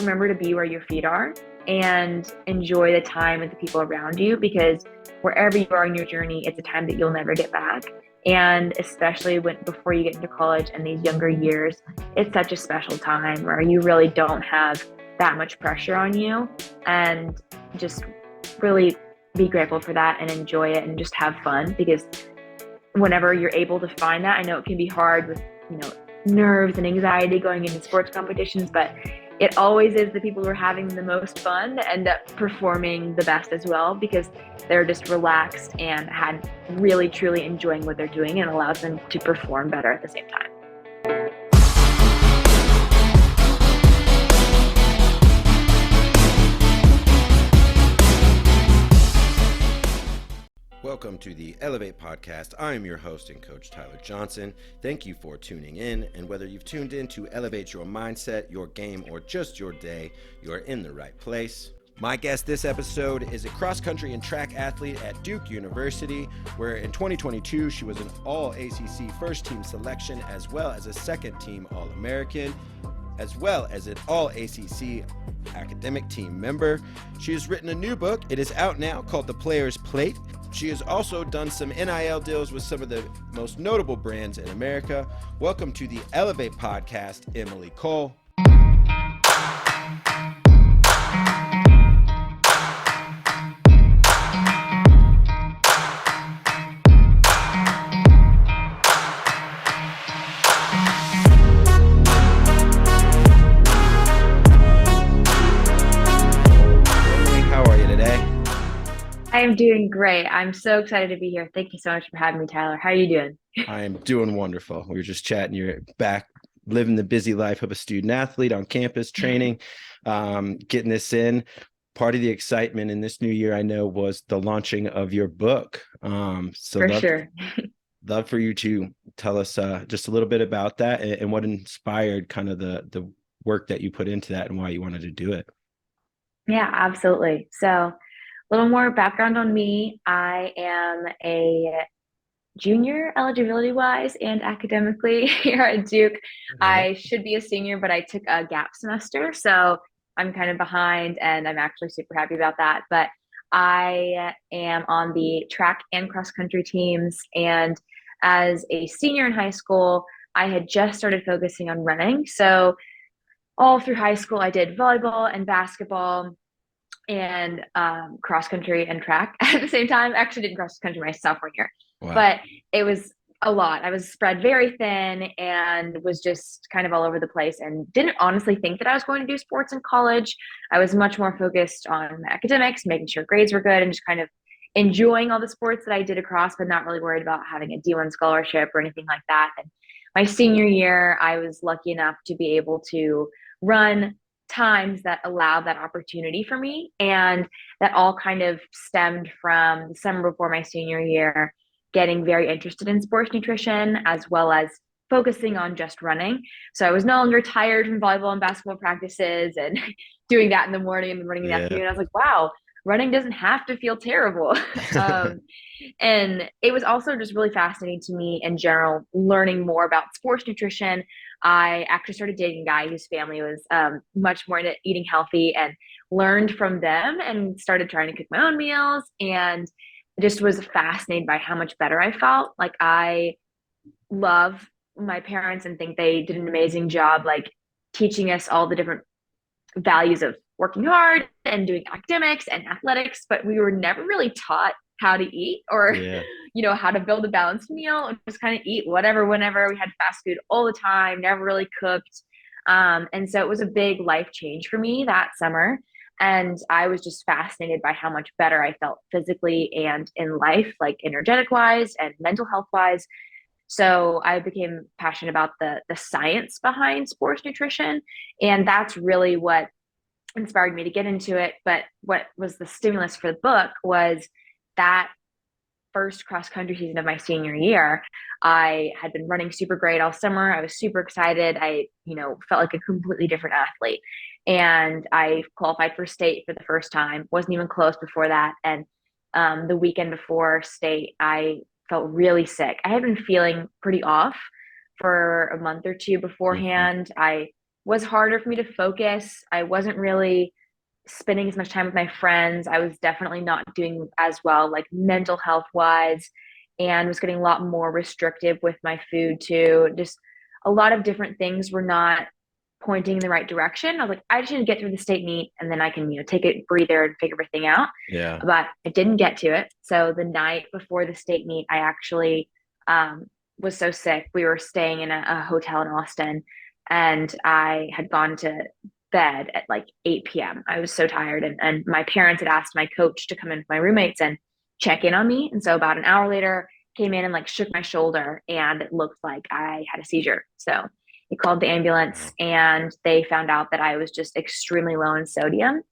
remember to be where your feet are and enjoy the time with the people around you, because wherever you are in your journey, it's a time that you'll never get back. And especially before you get into college and these younger years, it's such a special time where you really don't have that much pressure on you, and just really be grateful for that and enjoy it and just have fun, because whenever you're able to find that, I know it can be hard with, nerves and anxiety going into sports competitions, but it always is the people who are having the most fun that end up performing the best as well, because they're just relaxed and had really truly enjoying what they're doing, and allows them to perform better at the same time. Welcome to the Elev8 podcast. I am your host and coach, Tyler Johnson. Thank you for tuning in. And whether you've tuned in to elevate your mindset, your game, or just your day, you're in the right place. My guest this episode is a cross-country and track athlete at Duke University, where in 2022, she was an All-ACC first-team selection, as well as a second-team All-American, as well as an All-ACC academic team member. She has written a new book. It is out now, called The Player's Plate. She has also done some NIL deals with some of the most notable brands in America. Welcome to the Elev8 podcast, Emily Cole. I'm doing great. I'm so excited to be here. Thank you so much for having me, Tyler. How are you doing? I am doing wonderful. We were just chatting. You're back living the busy life of a student athlete on campus, training, getting this in. Part of the excitement in this new year, I know, was the launching of your book. Love for you to tell us just a little bit about that and what inspired kind of the work that you put into that and why you wanted to do it. Yeah, absolutely. So, a little more background on me. I am a junior eligibility-wise and academically here at Duke. I should be a senior, but I took a gap semester, so I'm kind of behind, and I'm actually super happy about that. But I am on the track and cross-country teams, and as a senior in high school, I had just started focusing on running. So all through high school, I did volleyball and basketball and cross country and track at the same time. Actually didn't cross country my sophomore year. Wow. But it was a lot. I was spread very thin and was just kind of all over the place, and didn't honestly think that I was going to do sports in college. I was much more focused on academics, making sure grades were good, and just kind of enjoying all the sports that I did across, but not really worried about having a D1 scholarship or anything like that. And my senior year, I was lucky enough to be able to run times that allowed that opportunity for me, and that all kind of stemmed from the summer before my senior year, getting very interested in sports nutrition as well as focusing on just running. So I was no longer tired from volleyball and basketball practices and doing that in the morning and running in the afternoon. I was like, wow, running doesn't have to feel terrible. And it was also just really fascinating to me in general, learning more about sports nutrition. I actually started dating a guy whose family was much more into eating healthy, and learned from them and started trying to cook my own meals, and just was fascinated by how much better I felt. Like, I love my parents and think they did an amazing job, like teaching us all the different values of working hard and doing academics and athletics, but we were never really taught how to eat or how to build a balanced meal, and just kind of eat whatever whenever. We had fast food all the time, never really cooked, and so it was a big life change for me that summer, and I was just fascinated by how much better I felt physically and in life, like energetic wise and mental health wise. So I became passionate about the science behind sports nutrition, and that's really what inspired me to get into it. But what was the stimulus for the book was that first cross-country season of my senior year. I had been running super great all summer. I was super excited. I, felt like a completely different athlete. And I qualified for state for the first time. Wasn't even close before that. And the weekend before state, I felt really sick. I had been feeling pretty off for a month or two beforehand. I was harder for me to focus. I wasn't really spending as much time with my friends. I was definitely not doing as well, like mental health wise, and was getting a lot more restrictive with my food too. Just a lot of different things were not pointing in the right direction. I was like, I just need to get through the state meet and then I can, take a breather and figure everything out. Yeah. But I didn't get to it. So the night before the state meet, I actually was so sick. We were staying in a hotel in Austin and I had gone to bed at like 8 p.m. I was so tired. And my parents had asked my coach to come in with my roommates and check in on me. And so about an hour later, came in and like shook my shoulder and it looked like I had a seizure. So they called the ambulance Wow. and they found out that I was just extremely low in sodium.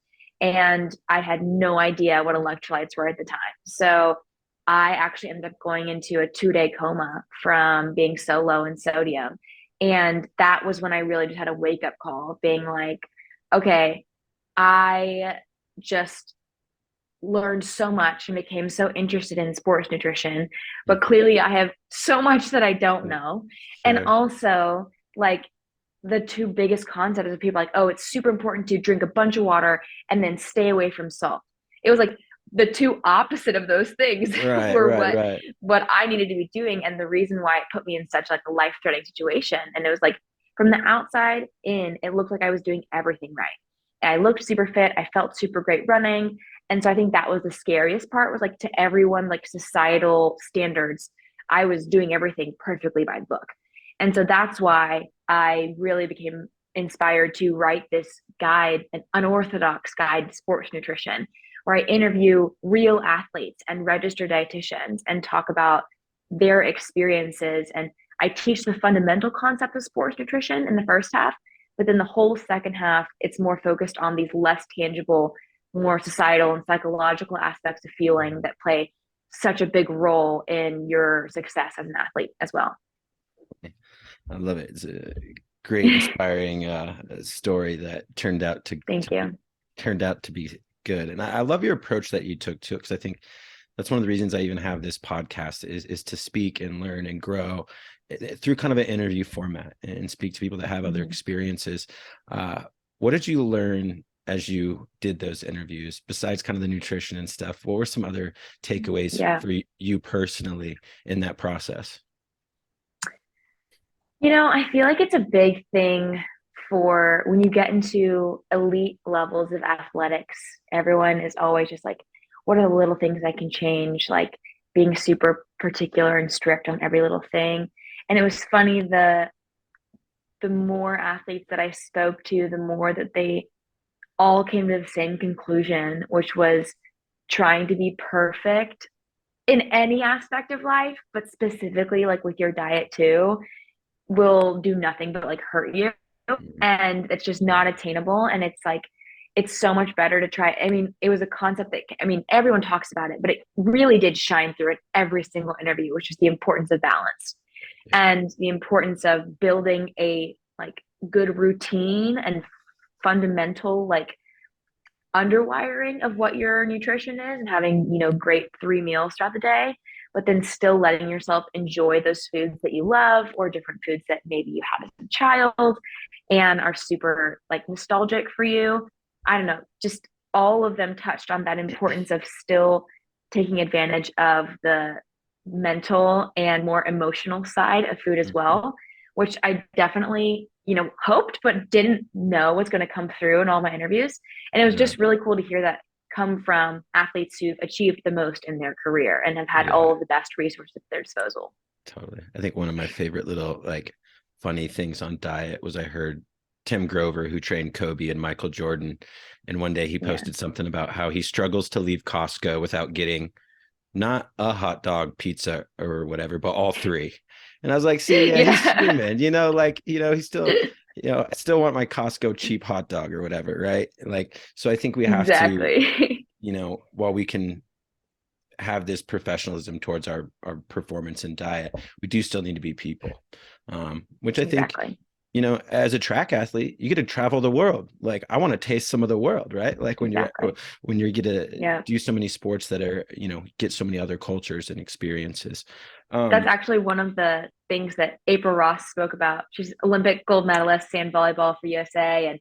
And I had no idea what electrolytes were at the time. So I actually ended up going into a 2 day coma from being so low in sodium. And that was when I really just had a wake up call, being like, okay, I just learned so much and became so interested in sports nutrition, but Mhm. clearly I have so much that I don't Yeah. know. And Sure. also, like, the two biggest concepts of people like, oh, it's super important to drink a bunch of water and then stay away from salt. It was like the two opposite of those things Right, were right, what right. what I needed to be doing and the reason why it put me in such like a life-threatening situation. And it was like from the outside in, it looked like I was doing everything right. I looked super fit. I felt super great running. And so I think that was the scariest part was like to everyone, like societal standards, I was doing everything perfectly by the book. And so that's why I really became inspired to write this guide, an unorthodox guide to sports nutrition, where I interview real athletes and registered dietitians and talk about their experiences. And I teach the fundamental concept of sports nutrition in the first half, but then the whole second half, it's more focused on these less tangible, more societal and psychological aspects of feeling that play such a big role in your success as an athlete as well. I love it. It's a great, inspiring story that Thank you. turned out to be good. And I love your approach that you took to it because I think that's one of the reasons I even have this podcast is to speak and learn and grow through kind of an interview format and speak to people that have other Mm-hmm. experiences. Uh, what did you learn as you did those interviews besides kind of the nutrition and stuff? What were some other takeaways Yeah. for you personally in that process? I feel like it's a big thing for when you get into elite levels of athletics. Everyone is always just like, what are the little things I can change? Like being super particular and strict on every little thing. And it was funny, the more athletes that I spoke to, the more that they all came to the same conclusion, which was trying to be perfect in any aspect of life, but specifically like with your diet too, will do nothing but like hurt you. Mhm. And it's just not Right. attainable. And it's like, it's so much better to try. I mean, it was a concept that, I mean, everyone talks about it, but it really did shine through in every single interview, which is the importance of balance Yeah. and the importance of building a like good routine and fundamental like underwiring of what your nutrition is and having, great 3 meals throughout the day, but then still letting yourself enjoy those foods that you love or different foods that maybe you had as a child and are super like nostalgic for you. I don't know, just all of them touched on that importance of still taking advantage of the mental and more emotional side of food as Mhm. well, which I definitely, hoped but didn't know was going to come through in all my interviews. And it was Right. just really cool to hear that come from athletes who've achieved the most in their career and have had Yeah. all of the best resources at their disposal. Totally. I think one of my favorite little like funny things on diet was I heard Tim Grover, who trained Kobe and Michael Jordan, and one day he Yeah. posted something about how he struggles to leave Costco without getting not a hot dog, pizza, or whatever, but all three. And I was like, see, yeah, he's Yeah. human, he's still, I still want my Costco cheap hot dog or whatever, right? Like, so I think we have to, Exactly. while we can have this professionalism towards our performance and diet, we do still need to be people, which I think Exactly. as a track athlete, you get to travel the world. Like I want to taste some of the world, right? Like Exactly. when you get to Yeah. do so many sports that are, get so many other cultures and experiences. That's Um, actually one of the things that April Ross spoke about. She's Olympic gold medalist, sand volleyball for USA,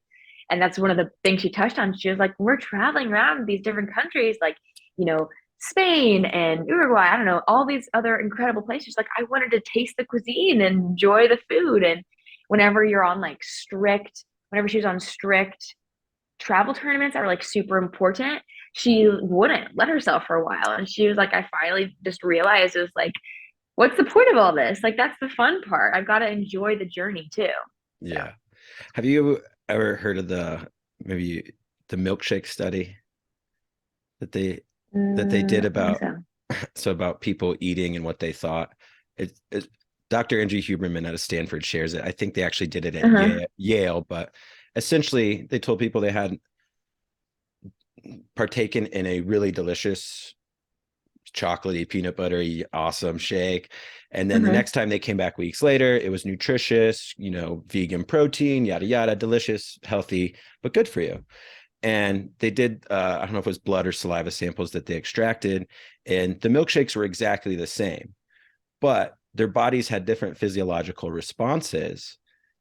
and that's one of the things she touched on. She was like, we're traveling around these different countries, like, you know, Spain and Uruguay, I don't know, all these other incredible places. Like, I wanted to taste the cuisine and enjoy the food. And whenever you're on like whenever she was on strict travel tournaments that were like super important, she wouldn't let herself for a while. And she was like, I finally just realized it was like, what's the point of all this? Like, that's the fun part. I've got to enjoy the journey too. So, yeah. Have you ever heard of maybe the milkshake study that they did I think about so. about people eating and what they thought? It Dr. Andrew Huberman out of Stanford shares it. I think they actually did it at Uh-huh. Yale, but essentially they told people they had partaken in a really delicious chocolatey peanut buttery awesome shake, and then the Uh-huh. next time they came back weeks later, it was nutritious, vegan protein, yada yada, delicious, healthy, but good for you. And they did, I don't know if it was blood or saliva samples that they extracted, and the milkshakes were exactly the same, but their bodies had different physiological responses.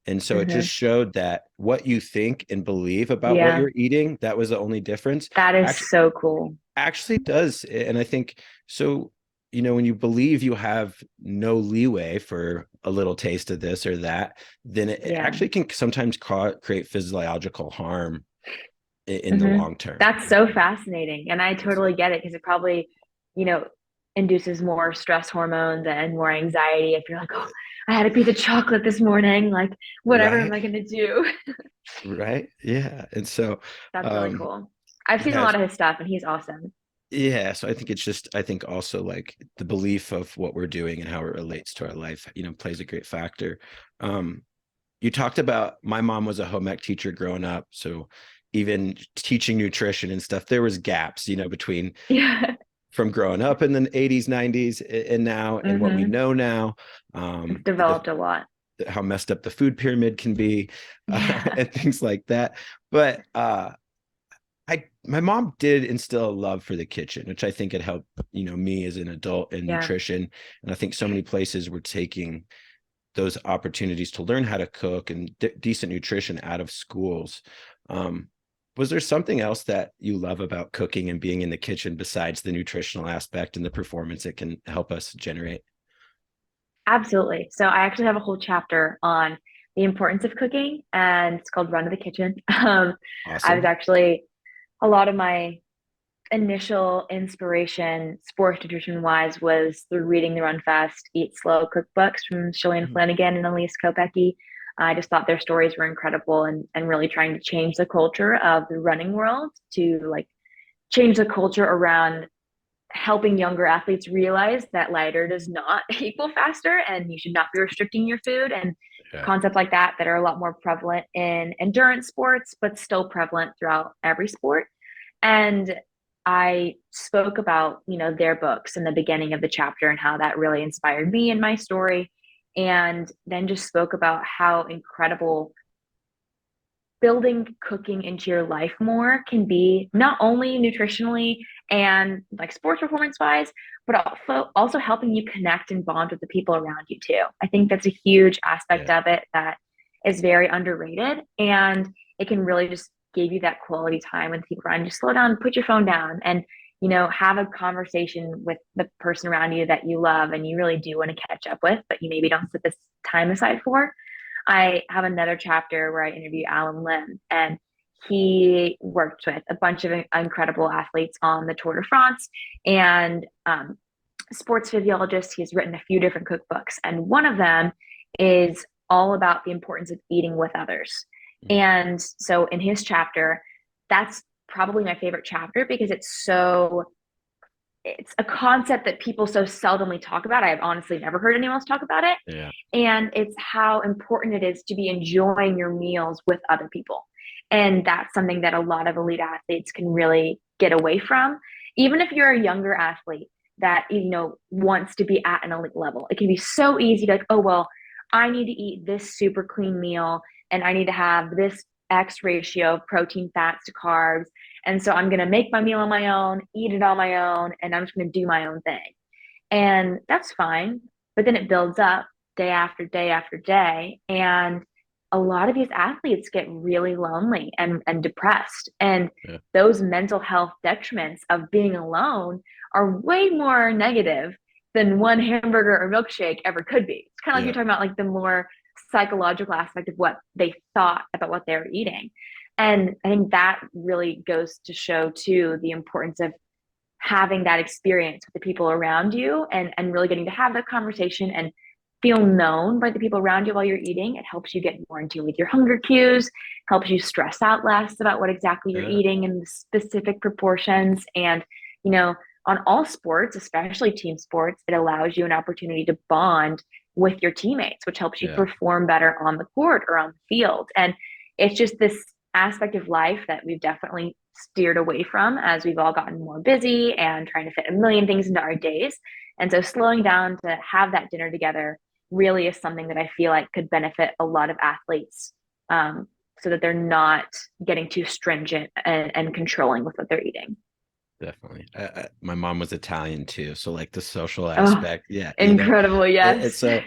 And so it Uh-huh. just showed that what you think and believe about what Yeah, you're eating, that was the only difference. that is Actually, so cool. actually does. And I think so, when you believe you have no leeway for a little taste of this or that, then it Yeah. actually can sometimes create physiological harm in the Hmm. long term. That's so fascinating. And I And so, totally get it because it probably, you know, induces more stress hormones and more anxiety if you're like, oh, I had a piece of chocolate this morning. Like, whatever am right, I going to do? right, yeah. And so, That's really um, cool. I've seen a yeah, lot of his stuff and he's awesome. yeah. So I think I think also like the belief of what we're doing and how it relates to our life, plays a great factor. Um, you talked about my mom was a home ec teacher growing up, so even teaching nutrition and stuff, there was gaps, between Yeah. from growing up in the 80s, 90s, and now, and what we Hmm. know now. It's The developed a lot. how messed up the food pyramid can be, Yeah. and things like that. But my mom did instill a love for the kitchen, which I think had helped, me as an adult in Yeah. nutrition. And I think so many places were taking those opportunities to learn how to cook and decent nutrition out of schools. Um, was there something else that you love about cooking and being in the kitchen besides the nutritional aspect and the performance it can help us generate? Absolutely. So I actually have a whole chapter on the importance of cooking, and it's called Run to the Kitchen. I was Awesome. actually a lot of my initial inspiration, sports nutrition wise, was through reading the Run Fast, Eat Slow cookbooks from Shalane Mhm. Flanagan and Elise Kopecki. I just thought their stories were incredible and really trying to change the culture of the running world to like change the culture around helping younger athletes realize that lighter does not equal faster and you should not be restricting your food and Yeah. concepts like that that are a lot more prevalent in endurance sports but still prevalent throughout every sport. And I spoke about, their books in the beginning of the chapter and how that really inspired me in my story. And then just spoke about how incredible building cooking into your life more can be, not only nutritionally and like sports performance wise, but also helping you connect and bond with the people around you too. I think that's a huge aspect Yeah. of it that is very underrated, and it can really just give you that quality time with people around you. Slow down, put your phone down, and have a conversation with the person around you that you love and you really do want to catch up with, but you maybe don't set this time aside for. I have another chapter where I interview Alan Lim, and he worked with a bunch of incredible athletes on the Tour de France and sports physiologist. He's written a few different cookbooks, and one of them is all about the importance of eating with others. Mhm. And so in his chapter, that's probably my favorite chapter because it's a concept that people so seldomly talk about. I've honestly never heard anyone else talk about it. Yeah. And it's how important it is to be enjoying your meals with other people. And that's something that a lot of elite athletes can really get away from. Even if you're a younger athlete that, wants to be at an elite level, it can be so easy to like, oh, well, I need to eat this super clean meal and I need to have this X ratio of protein, fats to carbs. And so I'm going to make my meal on my own, eat it on my own, and I'm just going to do my own thing. And that's fine. But then it builds up day after day after day. And a lot of these athletes get really lonely and depressed. And Yeah. those mental health detriments of being alone are way more negative than one hamburger or milkshake ever could be. It's kind of like you're Yeah. talking about like the more psychological aspect of what they thought about what they were eating. And I think that really goes to show too the importance of having that experience with the people around you and really getting to have that conversation and feel known by the people around you while you're eating. It helps you get more in tune with your hunger cues, helps you stress out less about what exactly you're Yeah. eating in the specific proportions. And, you know, on all sports, especially team sports, it allows you an opportunity to bond with your teammates, which helps you Yeah. perform better on the court or on the field. And it's just this aspect of life that we've definitely steered away from as we've all gotten more busy and trying to fit a million things into our days. And so slowing down to have that dinner together really is something that I feel like could benefit a lot of athletes, so that they're not getting too stringent and controlling with what they're eating. Definitely. My mom was Italian too, so like the social Oh, aspect, yeah, incredible. it's Yes. so.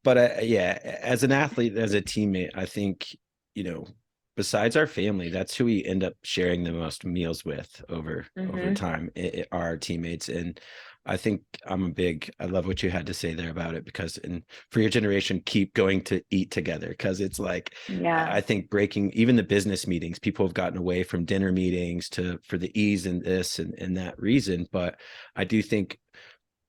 But yeah, as an athlete, as a teammate, I think you know, besides our family, that's who we end up sharing the most meals with over Mm-hmm. time. Are our teammates, and I think I love what you had to say there about it because, and for your generation, keep going to eat together because it's like Yeah. I think breaking even the business meetings, people have gotten away from dinner meetings to for the ease and this and that reason. But I do think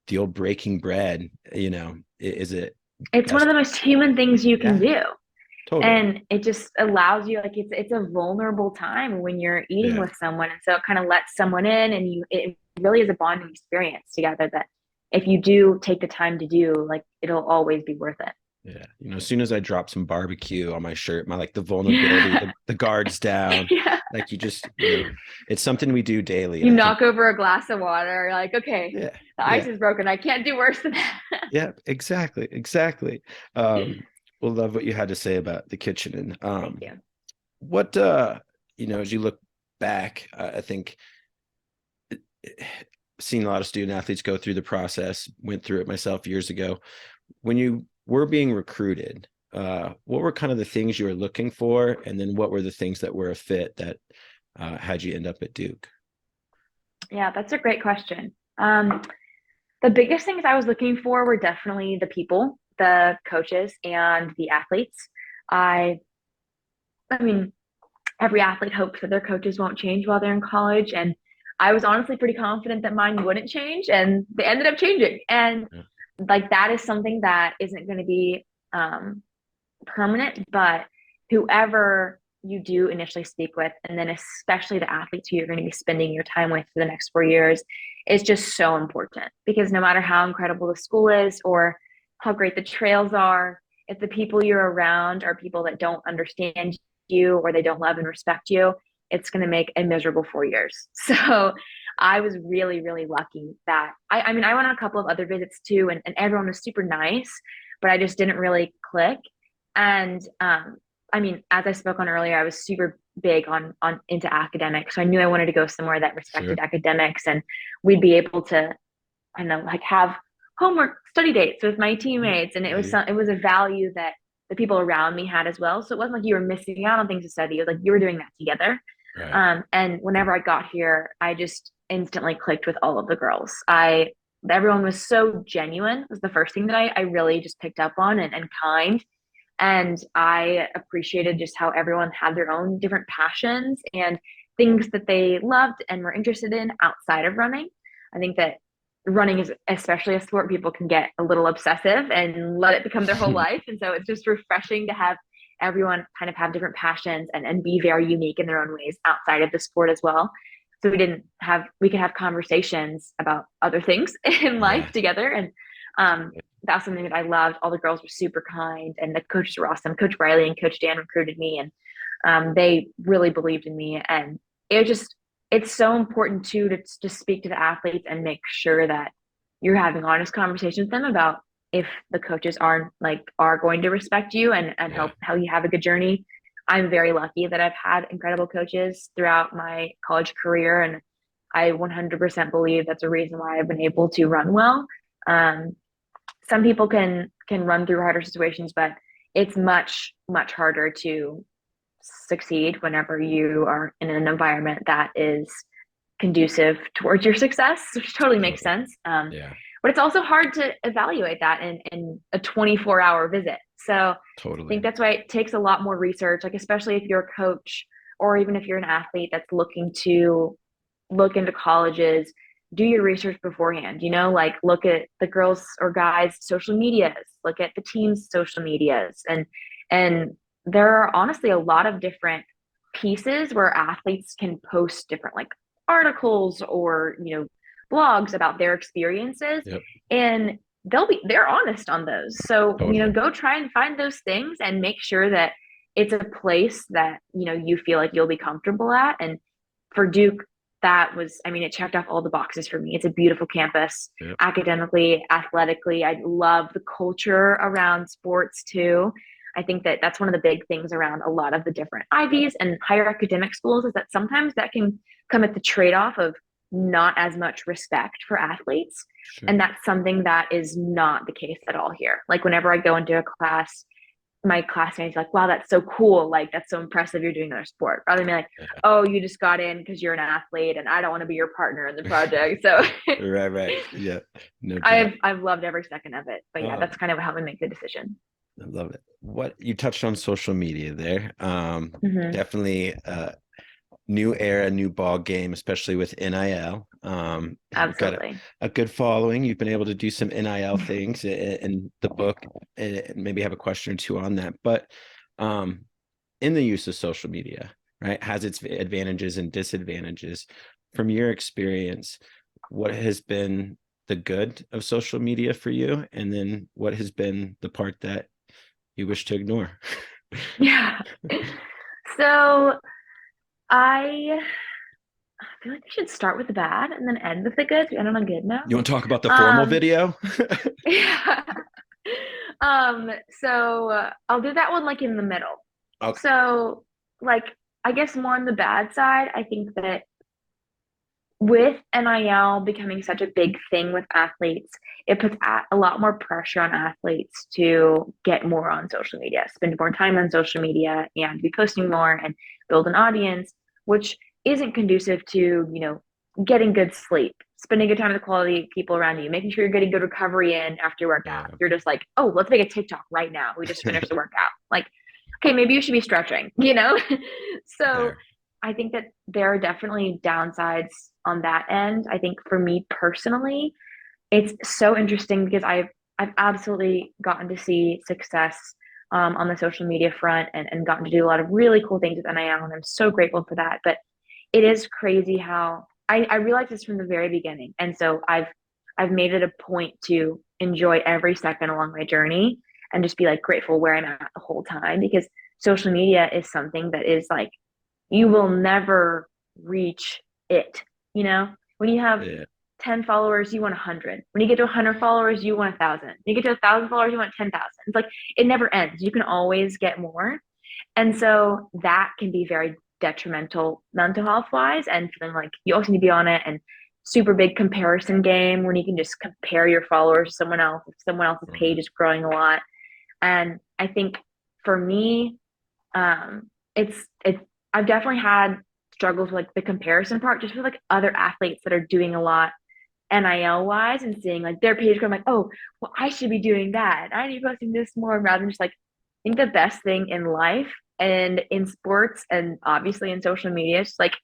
the old breaking bread, is it It's one of best? the most human things you can Yeah, do. totally. And it just allows you, like, it's a vulnerable time when you're eating Yeah. with someone. And so it kind of lets someone in, and it really is a bonding experience together that if you do take the time to do, like, it'll always be worth it. Yeah. As soon as I drop some barbecue on my shirt, my like the vulnerability, Yeah. the guards down, Yeah. like it's something we do daily. You And I think, knock over a glass of water, you're like, okay, yeah, the ice yeah, is broken. I can't do worse than that. yeah, exactly. Exactly. We'll love what you had to say about the kitchen. And Thank you. what as you look back, I think seeing a lot of student athletes go through the process, went through it myself years ago. When you were being recruited, what were kind of the things you were looking for, and then what were the things that were a fit that had you end up at Duke? Yeah, that's a great question. The biggest things I was looking for were definitely the people, the coaches, and the athletes. I, I mean, every athlete hopes that their coaches won't change while they're in college, and I was honestly pretty confident that mine wouldn't change, and they ended up changing. And Yeah. like that is something that isn't going to be um, permanent, but whoever you do initially speak with, and then especially the athletes who you're going to be spending your time with for the next 4 years, is just so important because no matter how incredible the school is or how great the trails are, if the people you're around are people that don't understand you or they don't love and respect you, it's going to make a miserable 4 years. So I was really, really lucky that I mean, I went on a couple of other visits too, and everyone was super nice, but I just didn't really click. And I mean, as I spoke on earlier, I was super big on into academics. So I knew I wanted to go somewhere that respected Sure. academics and we'd be able to kind of like have homework study dates with my teammates. And Yeah. it was a value that the people around me had as well. So it wasn't like you were missing out on things to study. It was like you were doing that together. Right. And whenever I got here, I just instantly clicked with all of the girls. Everyone was so genuine was the first thing that I really just picked up on and kind. And I appreciated just how everyone had their own different passions and things that they loved and were interested in outside of running. I think that running is especially a sport people can get a little obsessive and let it become their whole life. And so it's just refreshing to have everyone kind of have different passions and be very unique in their own ways outside of the sport as well. So we could have conversations about other things in life Yeah. together. And that's something that I loved. All the girls were super kind and the coaches were awesome. Coach Riley and Coach Dan recruited me and they really believed in me. And it's so important too to just speak to the athletes and make sure that you're having honest conversations with them about if the coaches are going to respect you and Yeah. help you have a good journey. I'm very lucky that I've had incredible coaches throughout my college career, and I 100% believe that's a reason why I've been able to run well. Um, some people can run through harder situations, but it's much harder to succeed whenever you are in an environment that is conducive towards your success, which totally makes Totally. sense. Yeah. But it's also hard to evaluate that in a 24-hour visit. So I think Totally. that's why it takes a lot more research, like especially if you're a coach or even if you're an athlete that's looking to look into colleges, do your research beforehand, like look at the girls or guys' social medias, look at the team's social medias. And there are honestly a lot of different pieces where athletes can post different like articles or, blogs about their experiences, Yep. and they're honest on those. So, Totally. go try and find those things and make sure that it's a place that, you feel like you'll be comfortable at. And for Duke, that was, I mean, it checked off all the boxes for me. It's a beautiful campus, Yep. academically, athletically. I love the culture around sports too. I think that that's one of the big things around a lot of the different Ivies and higher academic schools is that sometimes that can come at the trade off of not as much respect for athletes. Sure. And that's something that is not the case at all here. Like whenever I go into a class, my classmates are like, wow, that's so cool. Like, that's so impressive. You're doing another sport. Rather than be like, Yeah. oh, you just got in because you're an athlete and I don't want to be your partner in the project. So Right, right. Yeah, no doubt. I've loved every second of it. But yeah, Uh, that's kind of how we make the decision. I love it. What you touched on social media there. Mm-hmm. Definitely new era, new ball game, especially with NIL. You've got Absolutely. a good following. You've been able to do some NIL things in the book, and maybe have a question or two on that. But um, in the use of social media, right, has its advantages and disadvantages. From your experience, what has been the good of social media for you, and then what has been the part that you wish to ignore? Yeah. So I feel like we should start with the bad and then end with the good. I don't know, good now. You want to talk about the formal Um, video? yeah. So I'll do that one like in the middle. Okay. So, like, I guess more on the bad side, I think that with NIL becoming such a big thing with athletes, it puts a lot more pressure on athletes to get more on social media, spend more time on social media, and be posting more and build an audience, which isn't conducive to, getting good sleep, spending good time with the quality people around you, making sure you're getting good recovery in after your workout. Yeah. You're just like, oh, let's make a TikTok right now. We just finished the workout. Like, okay, maybe you should be stretching, So Fair. I think that there are definitely downsides on that end. I think for me personally, it's so interesting because I've absolutely gotten to see success on the social media front and gotten to do a lot of really cool things with NIL, and I'm so grateful for that. But it is crazy how I realized this from the very beginning, and so I've made it a point to enjoy every second along my journey and just be like grateful where I'm at the whole time, because social media is something that is like you will never reach it. When you have Yeah. 10 followers, you want 100. When you get to 100 followers, you want 1,000. When you get to 1,000 followers, you want 10,000. It's like it never ends. You can always get more. And so that can be very detrimental mental health wise, and feeling like you always need to be on it, and super big comparison game when you can just compare your followers to someone else if someone else's page is growing a lot. And I think for me, it's I've definitely had struggles with like the comparison part, just with like other athletes that are doing a lot NIL wise and seeing like their page going like, oh, well, I should be doing that. I need to be posting this more rather than just like I think the best thing in life and in sports and obviously in social media is just like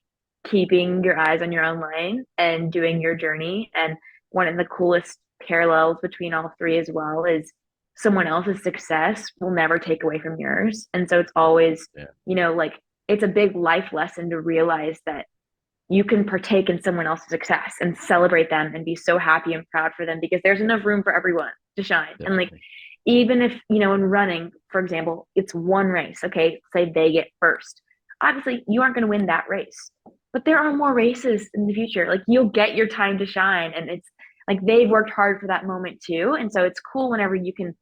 keeping your eyes on your own lane and doing your journey. And one of the coolest parallels between all three as well is someone else's success will never take away from yours. And so it's always, Yeah. like it's a big life lesson to realize that you can partake in someone else's success and celebrate them and be so happy and proud for them, because there's enough room for everyone to shine. And like, Definitely. even if, in running, for example, it's one race, okay, say they get first. Obviously, you aren't going to win that race, but there are more races in the future. Like, you'll get your time to shine. And it's like they've worked hard for that moment too. And so it's cool whenever you can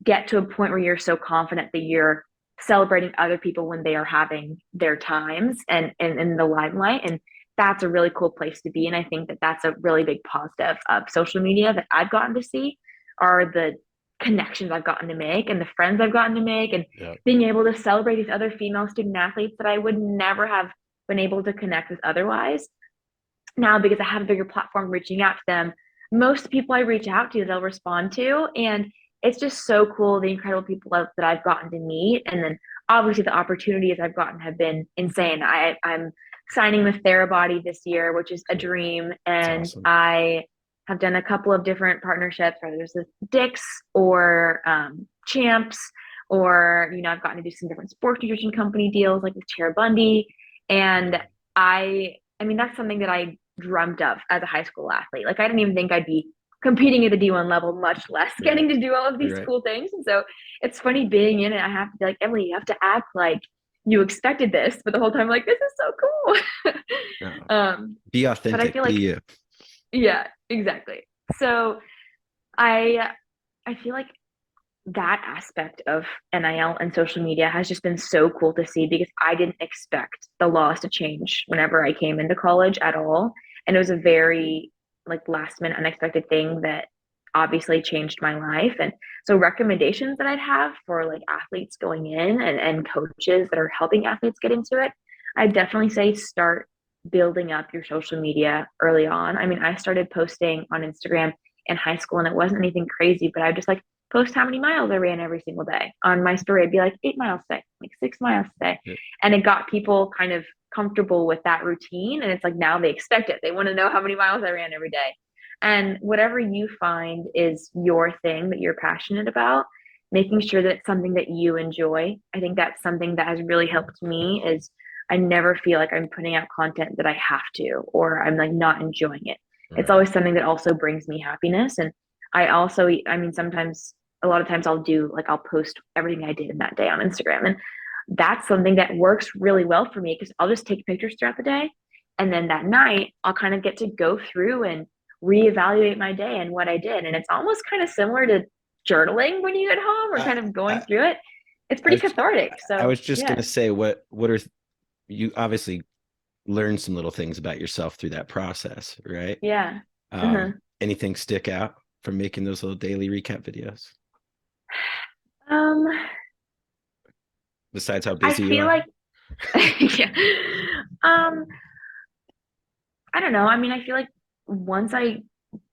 get to a point where you're so confident that you're celebrating other people when they are having their times and in the limelight. And that's a really cool place to be. And I think that that's a really big positive of social media that I've gotten to see are the connections I've gotten to make and the friends I've gotten to make and Yeah. being able to celebrate these other female student athletes that I would never have been able to connect with otherwise. Now, because I have a bigger platform reaching out to them, most people I reach out to, they'll respond to. And it's just so cool the incredible people that I've gotten to meet. And then obviously the opportunities I've gotten have been insane. I'm signing with Therabody this year, which is a dream. It's And awesome. I have done a couple of different partnerships, whether it's with Dick's or Champs, or, I've gotten to do some different sports nutrition company deals like with Chair Bundy. And I mean, that's something that I dreamt of as a high school athlete. Like, I didn't even think I'd be competing at the D1 level, much less Right. getting to do all of these Right. cool things. And so it's funny being in it. I have to be like, Emily, you have to act like you expected this, but the whole time, like, this is so cool. No. um, Be but I authentic. feel Be like, you. yeah, exactly. So I I feel like that aspect of NIL and social media has just been so cool to see because I didn't expect the laws to change whenever I came into college at all. And it was a very like last minute unexpected thing that obviously changed my life. And so recommendations that I'd have for like athletes going in and coaches that are helping athletes get into it, I'd definitely say start building up your social media early on. I mean, I started posting on Instagram in high school and it wasn't anything crazy, but I just like post how many miles I ran every single day. On my story, I'd be like 8 miles today, like 6 miles today. Yeah. And it got people kind of comfortable with that routine. And it's like now they expect it. They want to know how many miles I ran every day. And whatever you find is your thing that you're passionate about, making sure that it's something that you enjoy. I think that's something that has really helped me is I never feel like I'm putting out content that I have to or I'm like not enjoying it. It's Right. always something that also brings me happiness. And I also, I mean, sometimes a lot of times I'll post everything I did in that day on Instagram. And that's something that works really well for me because I'll just take pictures throughout the day. And then that night, I'll kind of get to go through and reevaluate my day and what I did. And it's almost kind of similar to journaling when you get home or I, kind of going I, through it. It's I pretty was cathartic. I So, was just yeah. gonna say what are you obviously learned some little things about yourself through that process, right? Yeah. Uh-huh. Anything stick out from making those little daily recap videos Um, besides how I busy you feel are? like, yeah. Um, I don't know. I mean, I feel like once I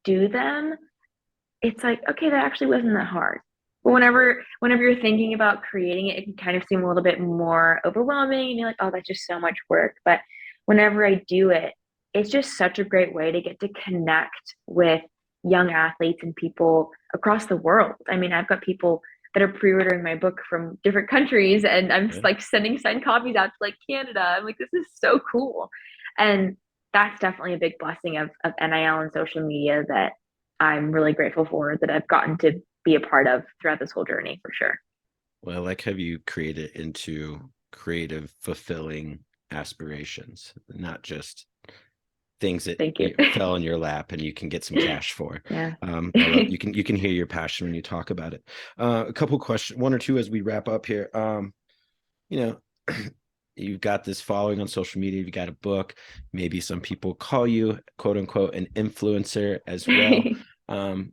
do them, it's like, okay, that actually wasn't that hard. But whenever you're thinking about creating it, it can kind of seem a little bit more overwhelming and you're like, oh, that's just so much work. But whenever I do it, it's just such a great way to get to connect with young athletes and people across the world. I mean, I've got people that are pre-ordering my book from different countries and I'm Yeah. just like sending signed copies out to like Canada. I'm like, this is so cool. And that's definitely a big blessing of NIL and social media that I'm really grateful for that I've gotten to be a part of throughout this whole journey for sure. Well, I like how you create it into creative, fulfilling aspirations, not just things that Thank you. fell in your lap and you can get some cash for. Yeah. I love you can hear your passion when you talk about it. A couple questions, one or two as we wrap up here. You know, you've got this following on social media, you've got a book, maybe some people call you quote unquote an influencer as well. Um,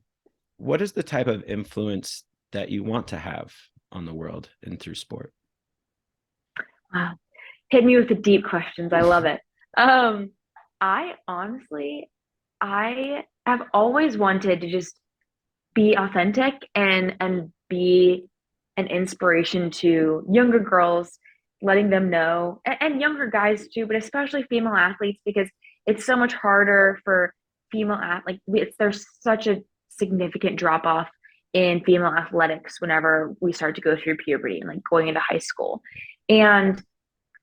what is the type of influence that you want to have on the world and through sport? Wow. Hit me with the deep questions. I love it. Um, I honestly, I have always wanted to just be authentic and be an inspiration to younger girls, letting them know, and younger guys too, but especially female athletes because it's so much harder for female athletes. There's such a significant drop off in female athletics whenever we start to go through puberty and like going into high school. And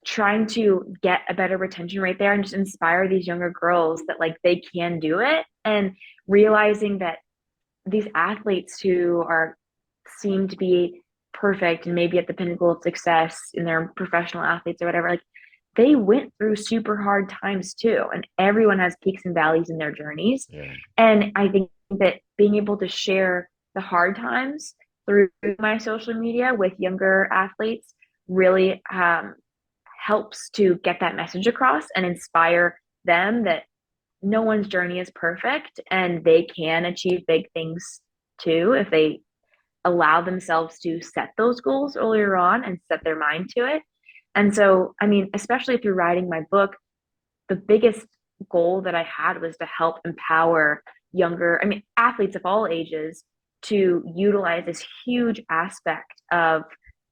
trying to get a better retention rate there and just inspire these younger girls that like they can do it and realizing that these athletes who are seem to be perfect and maybe at the pinnacle of success in their professional athletes or whatever like they went through super hard times too. And everyone has peaks and valleys in their journeys. Yeah. And I think that being able to share the hard times through my social media with younger athletes really helps to get that message across and inspire them that no one's journey is perfect and they can achieve big things too if they allow themselves to set those goals earlier on and set their mind to it. And so, I mean, especially through writing my book, the biggest goal that I had was to help empower younger, I mean, athletes of all ages to utilize this huge aspect of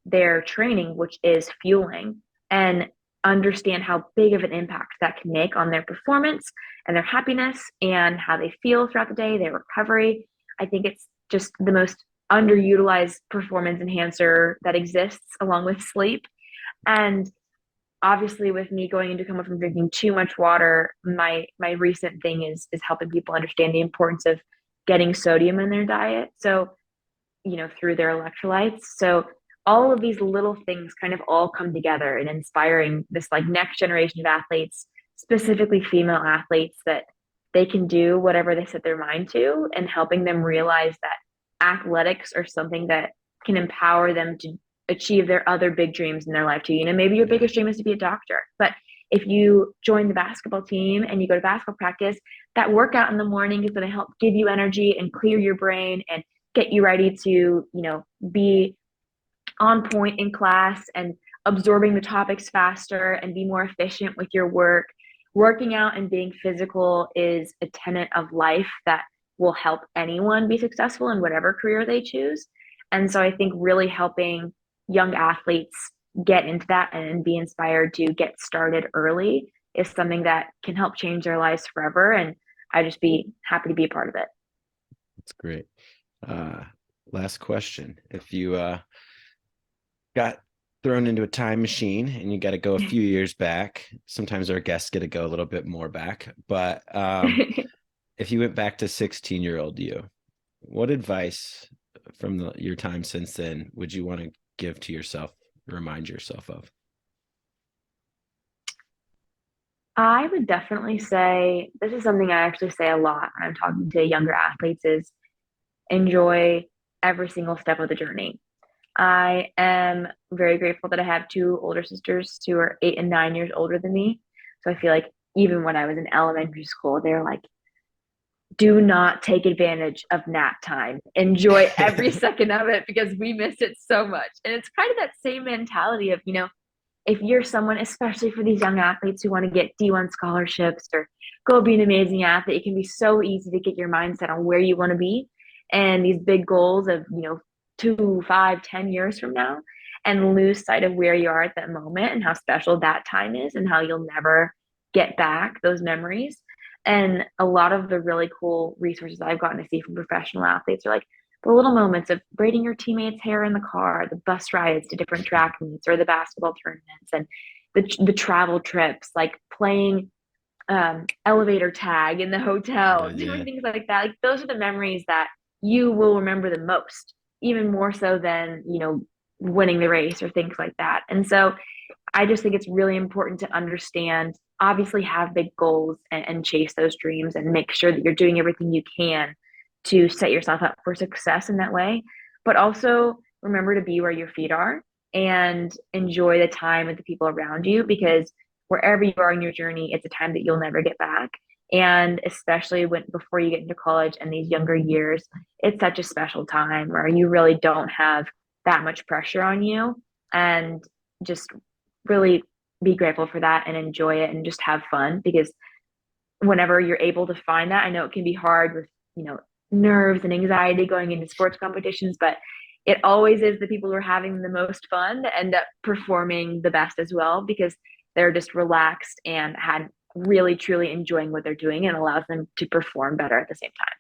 their training, which is fueling, and understand how big of an impact that can make on their performance and their happiness and how they feel throughout the day, their recovery. I think it's just the most underutilized performance enhancer that exists along with sleep. And obviously with me going into coma from drinking too much water, my recent thing is helping people understand the importance of getting sodium in their diet. So, through their electrolytes. So all of these little things kind of all come together in inspiring this like next generation of athletes, specifically female athletes, that they can do whatever they set their mind to, and helping them realize that athletics are something that can empower them to achieve their other big dreams in their life too. Maybe your Yeah. biggest dream is to be a doctor, but if you join the basketball team and you go to basketball practice, that workout in the morning is going to help give you energy and clear your brain and get you ready to, be on point in class and absorbing the topics faster and be more efficient with your work. Working out and being physical is a tenet of life that will help anyone be successful in whatever career they choose. And so I think really helping young athletes get into that and be inspired to get started early is something that can help change their lives forever. And I just be happy to be a part of it. That's great. Uh, Last question. If you got thrown into a time machine and you got to go a few years back, sometimes our guests get to go a little bit more back, but if you went back to 16-year-old you, what advice from your time since then would you want to give to yourself, remind yourself of? I would definitely say this is something I actually say a lot when I'm talking to younger athletes is enjoy every single step of the journey. I am very grateful that I have two older sisters who are 8 and 9 years older than me. So I feel like even when I was in elementary school, they're like, do not take advantage of nap time. Enjoy every second of it because we miss it so much. And it's kind of that same mentality of, if you're someone, especially for these young athletes who want to get D1 scholarships or go be an amazing athlete, it can be so easy to get your mindset on where you want to be and these big goals of, 2, 5, 10 years from now, and lose sight of where you are at that moment and how special that time is and how you'll never get back those memories. And a lot of the really cool resources I've gotten to see from professional athletes are like the little moments of braiding your teammates' hair in the car, the bus rides to different track meets or the basketball tournaments, and the travel trips, like playing elevator tag in the hotel, Yeah. doing things like that. Like those are the memories that you will remember the most, even more so than, winning the race or things like that. And so I just think it's really important to understand, obviously, have big goals and chase those dreams and make sure that you're doing everything you can to set yourself up for success in that way. But also remember to be where your feet are and enjoy the time with the people around you because wherever you are in your journey, it's a time that you'll never get back. And especially when before you get into college and these younger years, it's such a special time where you really don't have that much pressure on you and just really be grateful for that and enjoy it and just have fun because whenever you're able to find that, I know it can be hard with, nerves and anxiety going into sports competitions, but it always is the people who are having the most fun that end up performing the best as well because they're just relaxed and had really truly enjoying what they're doing and allows them to perform better at the same time.